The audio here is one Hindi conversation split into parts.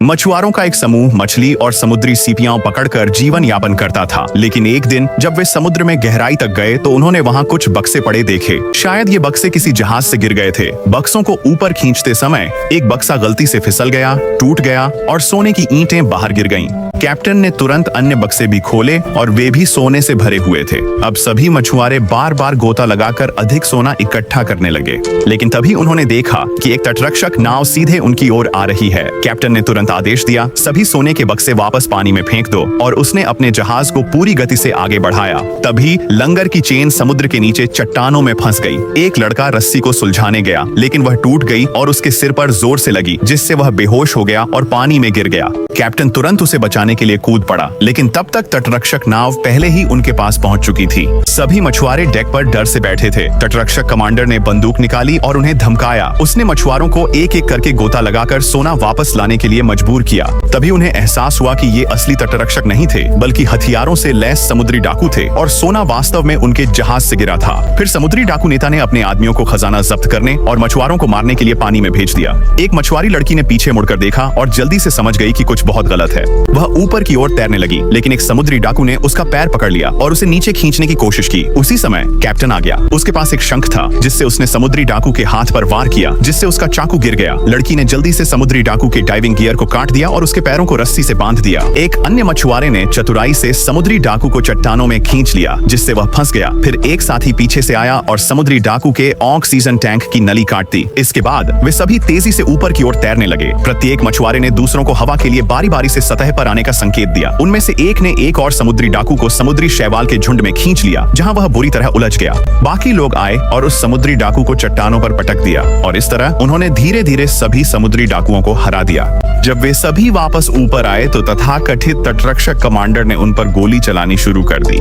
मछुआरों का एक समूह मछली और समुद्री सीपियां पकड़कर जीवन यापन करता था। लेकिन एक दिन जब वे समुद्र में गहराई तक गए तो उन्होंने वहां कुछ बक्से पड़े देखे। शायद ये बक्से किसी जहाज से गिर गए थे। बक्सों को ऊपर खींचते समय एक बक्सा गलती से फिसल गया, टूट गया और सोने की ईंटें बाहर गिर गईं। कैप्टन ने तुरंत अन्य बक्से भी खोले और वे भी सोने से भरे हुए थे। अब सभी मछुआरे बार बार गोता लगाकर अधिक सोना इकट्ठा करने लगे। लेकिन तभी उन्होंने देखा कि एक तटरक्षक नाव सीधे उनकी ओर आ रही है। कैप्टन ने तुरंत आदेश दिया, सभी सोने के बक्से वापस पानी में फेंक दो, और उसने अपने जहाज को पूरी गति से आगे बढ़ाया। तभी लंगर की चेन समुद्र के नीचे चट्टानों में फंस गई। एक लड़का रस्सी को सुलझाने गया, लेकिन वह टूट गई और उसके सिर पर जोर से लगी, जिससे वह बेहोश हो गया और पानी में गिर गया। कैप्टन तुरंत उसे बचाने के लिए कूद पड़ा, लेकिन तब तक तटरक्षक नाव पहले ही उनके पास पहुंच चुकी थी। सभी मछुआरे डेक पर डर से बैठे थे। तटरक्षक कमांडर ने बंदूक निकाली और उन्हें धमकाया। उसने मछुआरों को एक एक करके गोता लगाकर सोना वापस लाने के लिए मजबूर किया। तभी उन्हें एहसास हुआ कि ये असली तटरक्षक नहीं थे, बल्कि हथियारों से लैस समुद्री डाकू थे और सोना वास्तव में उनके जहाज से गिरा था। फिर समुद्री डाकू नेता ने अपने आदमियों को खजाना जब्त करने और मछुआरों को मारने के लिए पानी में भेज दिया। एक मछुआरी लड़की ने पीछे मुड़कर देखा और जल्दी से समझ गई कि कुछ बहुत गलत है। वह ऊपर की ओर तैरने लगी, लेकिन एक समुद्री डाकू ने उसका पैर पकड़ लिया और उसे नीचे खींचने की कोशिश की। उसी समय कैप्टन आ गया। उसके पास एक शंख था, जिससे उसने समुद्री डाकू के हाथ पर वार किया, जिससे उसका चाकू गिर गया। लड़की ने जल्दी से समुद्री डाकू के डाइविंग गियर को काट दिया और उसके पैरों को रस्सी से बांध दिया। एक अन्य मछुआरे ने चतुराई से समुद्री डाकू को चट्टानों में खींच लिया, जिससे वह फंस गया। फिर एक साथी पीछे से आया और समुद्री डाकू के ऑक्सीजन टैंक की नली काट दी। इसके बाद वे सभी तेजी से ऊपर की ओर तैरने लगे। प्रत्येक मछुआरे ने दूसरों को हवा के लिए बारी बारी से सतह पर आने का संकेत दिया। उनमें से एक ने एक और समुद्री डाकू को समुद्री शैवाल के झुंड में खींच लिया, जहां वह बुरी तरह उलझ गया। बाकी लोग आए और उस समुद्री डाकू को चट्टानों पर पटक दिया, और इस तरह उन्होंने धीरे धीरे सभी समुद्री डाकुओं को हरा दिया। जब वे सभी वापस ऊपर आए तो तथाकथित तटरक्षक कमांडर ने उन पर गोली चलानी शुरू कर दी।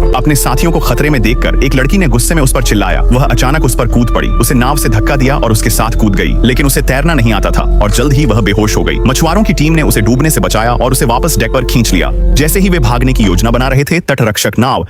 अपने साथियों को खतरे में देखकर एक लड़की ने गुस्से में उस पर चिल्लाया। वह अचानक उस पर कूद पड़ी, उसे नाव से धक्का दिया और उसके साथ कूद गई। लेकिन उसे तैरना नहीं आता था और जल्द ही वह बेहोश हो गई। मछुआरों की टीम ने उसे डूबने से बचाया और उसे वापस डेक पर खींच लिया। जैसे ही वे भागने की योजना बना रहे थे, तटरक्षक नाव